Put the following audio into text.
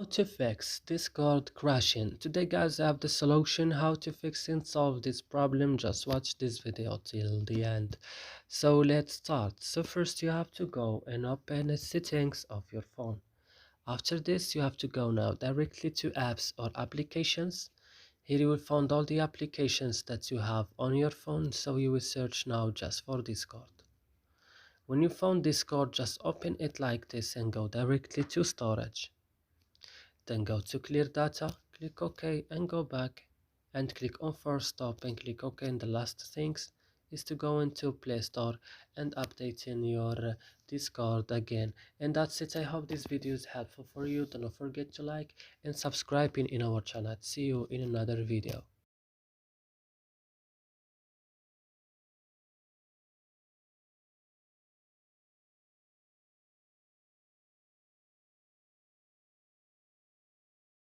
How to fix Discord crashing. Today guys I have the solution how to fix and solve this problem. Just watch this video till the end. So let's start. So first you have to go and open the settings of your phone. After this you have to go now directly to apps or applications. Here you will find all the applications that you have on your phone, so you will search now just for Discord. When you found Discord, just open it like this and go directly to storage. Then go to clear data, click OK and go back and click on force stop and click OK. And the last things is to go into Play Store and updating your Discord again. And that's it. I hope this video is helpful for you. Don't forget to like and subscribe in our channel. See you in another video.